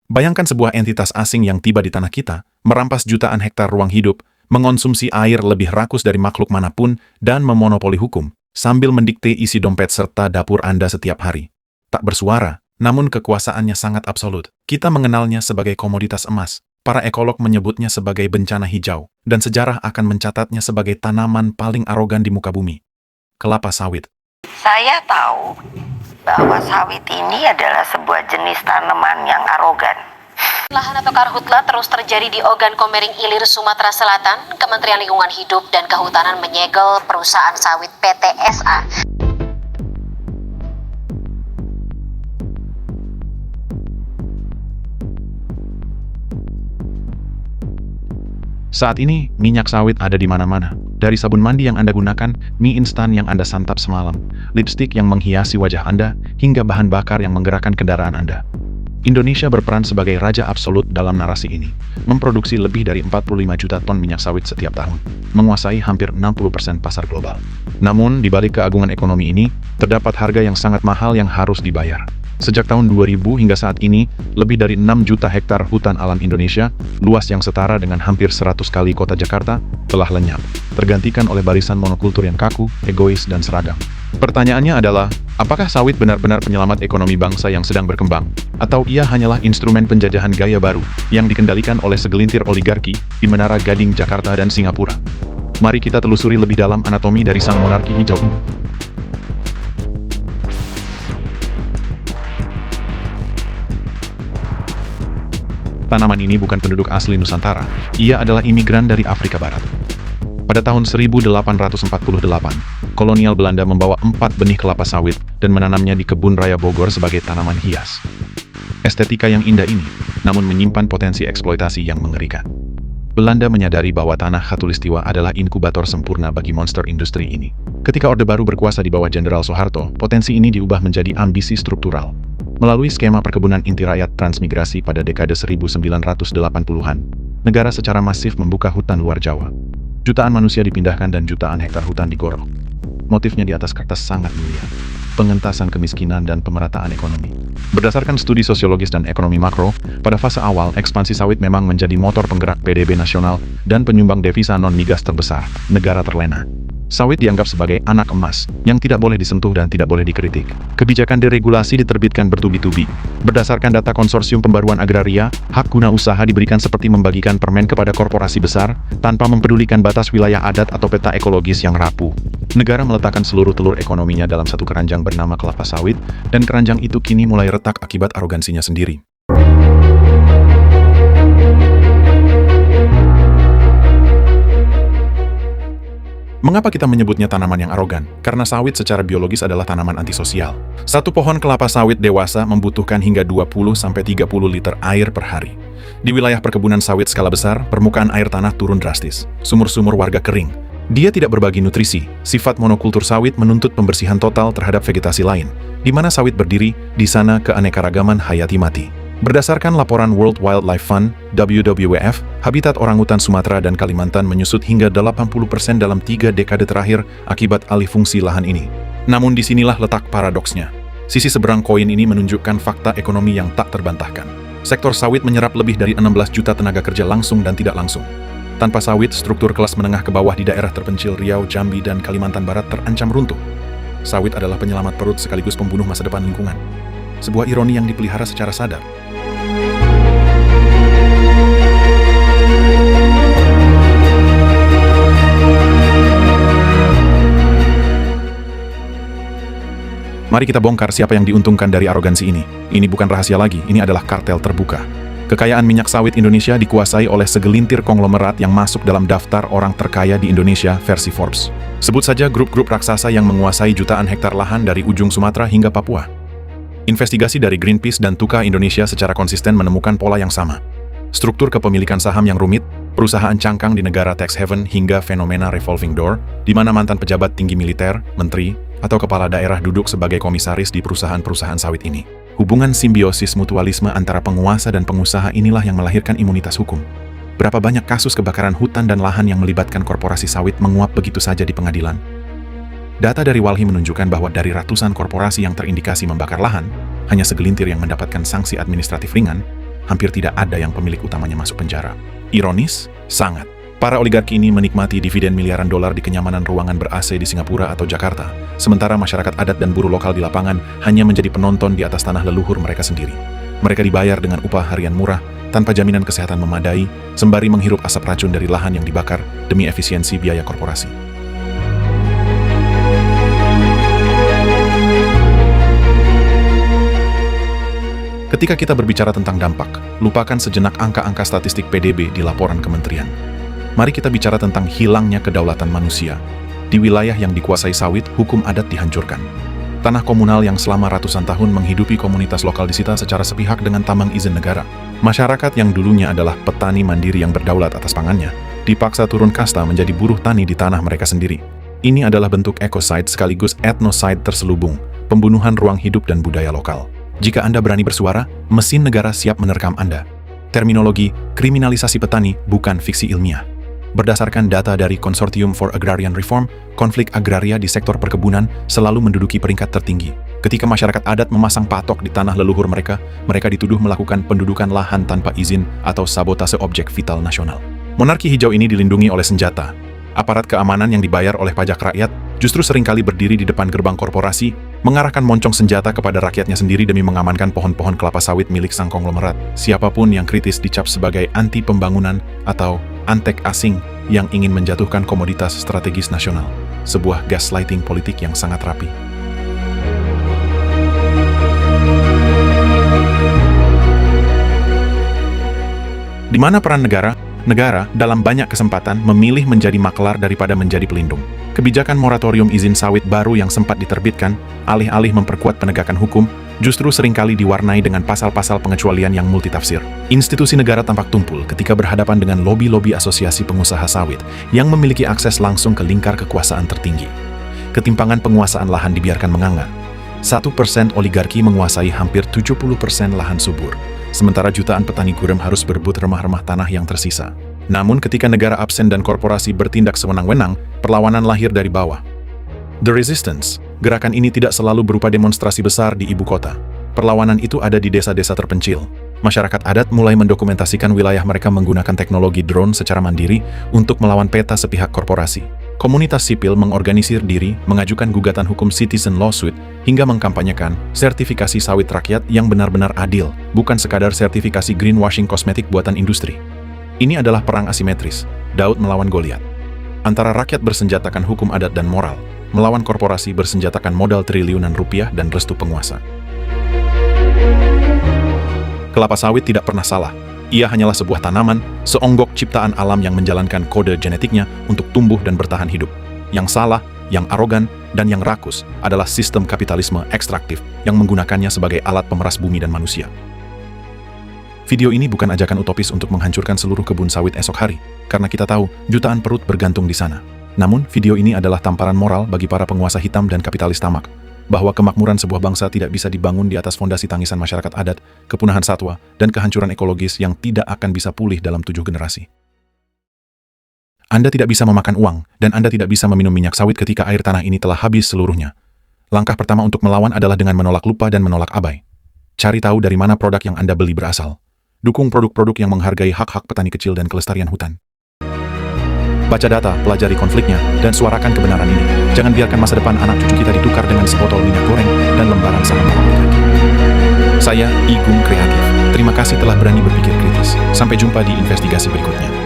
Bayangkan sebuah entitas asing yang tiba di tanah kita, merampas jutaan hektar ruang hidup, mengonsumsi air lebih rakus dari makhluk manapun, dan memonopoli hukum, sambil mendikte isi dompet serta dapur Anda setiap hari. Tak bersuara, namun kekuasaannya sangat absolut. Kita mengenalnya sebagai komoditas emas, para ekolog menyebutnya sebagai bencana hijau, dan sejarah akan mencatatnya sebagai tanaman paling arogan di muka bumi. Kelapa sawit. Saya tahu bahwa sawit ini adalah sebuah jenis tanaman yang arogan. Lahan atau karhutla terus terjadi di Ogan Komering Ilir, Sumatera Selatan. Kementerian Lingkungan Hidup dan Kehutanan menyegel perusahaan sawit PTSA. Saat ini, minyak sawit ada di mana-mana. Dari sabun mandi yang Anda gunakan, mie instan yang Anda santap semalam, lipstik yang menghiasi wajah Anda, hingga bahan bakar yang menggerakkan kendaraan Anda. Indonesia berperan sebagai raja absolut dalam narasi ini, memproduksi lebih dari 45 juta ton minyak sawit setiap tahun, menguasai hampir 60% pasar global. Namun, di balik keagungan ekonomi ini, terdapat harga yang sangat mahal yang harus dibayar. Sejak tahun 2000 hingga saat ini, lebih dari 6 juta hektar hutan alam Indonesia, luas yang setara dengan hampir 100 kali kota Jakarta, telah lenyap, tergantikan oleh barisan monokultur yang kaku, egois, dan seragam. Pertanyaannya adalah, apakah sawit benar-benar penyelamat ekonomi bangsa yang sedang berkembang? Atau ia hanyalah instrumen penjajahan gaya baru yang dikendalikan oleh segelintir oligarki di Menara Gading, Jakarta, dan Singapura? Mari kita telusuri lebih dalam anatomi dari sang monarki hijau ini. Tanaman ini bukan penduduk asli Nusantara, ia adalah imigran dari Afrika Barat. Pada tahun 1848, kolonial Belanda membawa 4 benih kelapa sawit dan menanamnya di kebun raya Bogor sebagai tanaman hias. Estetika yang indah ini, namun menyimpan potensi eksploitasi yang mengerikan. Belanda menyadari bahwa tanah Khatulistiwa adalah inkubator sempurna bagi monster industri ini. Ketika Orde Baru berkuasa di bawah Jenderal Soeharto, potensi ini diubah menjadi ambisi struktural. Melalui skema perkebunan inti rakyat transmigrasi pada dekade 1980-an, negara secara masif membuka hutan luar Jawa. Jutaan manusia dipindahkan dan jutaan hektar hutan digorok. Motifnya di atas kertas sangat mulia: pengentasan kemiskinan dan pemerataan ekonomi. Berdasarkan studi sosiologis dan ekonomi makro, pada fase awal ekspansi sawit memang menjadi motor penggerak PDB nasional dan penyumbang devisa non-migas terbesar, negara terlena. Sawit dianggap sebagai anak emas, yang tidak boleh disentuh dan tidak boleh dikritik. Kebijakan deregulasi diterbitkan bertubi-tubi. Berdasarkan data Konsorsium Pembaruan Agraria, hak guna usaha diberikan seperti membagikan permen kepada korporasi besar, tanpa mempedulikan batas wilayah adat atau peta ekologis yang rapuh. Negara meletakkan seluruh telur ekonominya dalam satu keranjang bernama kelapa sawit, dan keranjang itu kini mulai retak akibat arogansinya sendiri. Mengapa kita menyebutnya tanaman yang arogan? Karena sawit secara biologis adalah tanaman antisosial. Satu pohon kelapa sawit dewasa membutuhkan hingga 20-30 liter air per hari. Di wilayah perkebunan sawit skala besar, permukaan air tanah turun drastis. Sumur-sumur warga kering. Dia tidak berbagi nutrisi. Sifat monokultur sawit menuntut pembersihan total terhadap vegetasi lain. Di mana sawit berdiri, di sana keanekaragaman hayati mati. Berdasarkan laporan World Wildlife Fund, WWF, habitat orangutan Sumatera dan Kalimantan menyusut hingga 80% dalam 3 dekade terakhir akibat alih fungsi lahan ini. Namun disinilah letak paradoksnya. Sisi seberang koin ini menunjukkan fakta ekonomi yang tak terbantahkan. Sektor sawit menyerap lebih dari 16 juta tenaga kerja langsung dan tidak langsung. Tanpa sawit, struktur kelas menengah ke bawah di daerah terpencil Riau, Jambi, dan Kalimantan Barat terancam runtuh. Sawit adalah penyelamat perut sekaligus pembunuh masa depan lingkungan. Sebuah ironi yang dipelihara secara sadar. Mari kita bongkar siapa yang diuntungkan dari arogansi ini. Ini bukan rahasia lagi, ini adalah kartel terbuka. Kekayaan minyak sawit Indonesia dikuasai oleh segelintir konglomerat yang masuk dalam daftar orang terkaya di Indonesia versi Forbes. Sebut saja grup-grup raksasa yang menguasai jutaan hektar lahan dari ujung Sumatera hingga Papua. Investigasi dari Greenpeace dan Tuka Indonesia secara konsisten menemukan pola yang sama. Struktur kepemilikan saham yang rumit, perusahaan cangkang di negara tax haven hingga fenomena revolving door, di mana mantan pejabat tinggi militer, menteri, atau kepala daerah duduk sebagai komisaris di perusahaan-perusahaan sawit ini. Hubungan simbiosis mutualisme antara penguasa dan pengusaha inilah yang melahirkan imunitas hukum. Berapa banyak kasus kebakaran hutan dan lahan yang melibatkan korporasi sawit menguap begitu saja di pengadilan? Data dari Walhi menunjukkan bahwa dari ratusan korporasi yang terindikasi membakar lahan, hanya segelintir yang mendapatkan sanksi administratif ringan, hampir tidak ada yang pemilik utamanya masuk penjara. Ironis? Sangat. Para oligarki ini menikmati dividen miliaran dolar di kenyamanan ruangan ber-AC di Singapura atau Jakarta, sementara masyarakat adat dan buruh lokal di lapangan hanya menjadi penonton di atas tanah leluhur mereka sendiri. Mereka dibayar dengan upah harian murah, tanpa jaminan kesehatan memadai, sembari menghirup asap racun dari lahan yang dibakar demi efisiensi biaya korporasi. Ketika kita berbicara tentang dampak, lupakan sejenak angka-angka statistik PDB di laporan kementerian. Mari kita bicara tentang hilangnya kedaulatan manusia. Di wilayah yang dikuasai sawit, hukum adat dihancurkan. Tanah komunal yang selama ratusan tahun menghidupi komunitas lokal disita secara sepihak dengan tambang izin negara. Masyarakat yang dulunya adalah petani mandiri yang berdaulat atas pangannya, dipaksa turun kasta menjadi buruh tani di tanah mereka sendiri. Ini adalah bentuk ekoside sekaligus etnoside terselubung, pembunuhan ruang hidup dan budaya lokal. Jika Anda berani bersuara, mesin negara siap menerkam Anda. Terminologi kriminalisasi petani bukan fiksi ilmiah. Berdasarkan data dari Consortium for Agrarian Reform, konflik agraria di sektor perkebunan selalu menduduki peringkat tertinggi. Ketika masyarakat adat memasang patok di tanah leluhur mereka, mereka dituduh melakukan pendudukan lahan tanpa izin atau sabotase objek vital nasional. Monarki hijau ini dilindungi oleh senjata. Aparat keamanan yang dibayar oleh pajak rakyat justru seringkali berdiri di depan gerbang korporasi, mengarahkan moncong senjata kepada rakyatnya sendiri demi mengamankan pohon-pohon kelapa sawit milik sang konglomerat. Siapapun yang kritis dicap sebagai anti pembangunan atau antek asing yang ingin menjatuhkan komoditas strategis nasional. Sebuah gaslighting politik yang sangat rapi. Di mana peran negara? Negara, dalam banyak kesempatan, memilih menjadi maklar daripada menjadi pelindung. Kebijakan moratorium izin sawit baru yang sempat diterbitkan, alih-alih memperkuat penegakan hukum, justru seringkali diwarnai dengan pasal-pasal pengecualian yang multitafsir. Institusi negara tampak tumpul ketika berhadapan dengan lobi-lobi asosiasi pengusaha sawit yang memiliki akses langsung ke lingkar kekuasaan tertinggi. Ketimpangan penguasaan lahan dibiarkan menganga. 1% oligarki menguasai hampir 70% lahan subur, sementara jutaan petani gurem harus berebut remah-remah tanah yang tersisa. Namun ketika negara absen dan korporasi bertindak sewenang-wenang, perlawanan lahir dari bawah. The Resistance, gerakan ini tidak selalu berupa demonstrasi besar di ibu kota. Perlawanan itu ada di desa-desa terpencil. Masyarakat adat mulai mendokumentasikan wilayah mereka menggunakan teknologi drone secara mandiri untuk melawan peta sepihak korporasi. Komunitas sipil mengorganisir diri, mengajukan gugatan hukum citizen lawsuit, hingga mengkampanyekan sertifikasi sawit rakyat yang benar-benar adil, bukan sekadar sertifikasi greenwashing kosmetik buatan industri. Ini adalah perang asimetris, Daud melawan Goliat. Antara rakyat bersenjatakan hukum adat dan moral, melawan korporasi bersenjatakan modal triliunan rupiah dan restu penguasa. Kelapa sawit tidak pernah salah. Ia hanyalah sebuah tanaman, seonggok ciptaan alam yang menjalankan kode genetiknya untuk tumbuh dan bertahan hidup. Yang salah, yang arogan, dan yang rakus adalah sistem kapitalisme ekstraktif yang menggunakannya sebagai alat pemeras bumi dan manusia. Video ini bukan ajakan utopis untuk menghancurkan seluruh kebun sawit esok hari, karena kita tahu jutaan perut bergantung di sana. Namun, video ini adalah tamparan moral bagi para penguasa hitam dan kapitalis tamak, bahwa kemakmuran sebuah bangsa tidak bisa dibangun di atas fondasi tangisan masyarakat adat, kepunahan satwa, dan kehancuran ekologis yang tidak akan bisa pulih dalam 7 generasi. Anda tidak bisa memakan uang, dan Anda tidak bisa meminum minyak sawit ketika air tanah ini telah habis seluruhnya. Langkah pertama untuk melawan adalah dengan menolak lupa dan menolak abai. Cari tahu dari mana produk yang Anda beli berasal. Dukung produk-produk yang menghargai hak-hak petani kecil dan kelestarian hutan. Baca data, pelajari konfliknya, dan suarakan kebenaran ini. Jangan biarkan masa depan anak cucu kita ditukar dengan sebotol minyak goreng dan lembaran saham oligarki. Saya, Igung Kreatif. Terima kasih telah berani berpikir kritis. Sampai jumpa di investigasi berikutnya.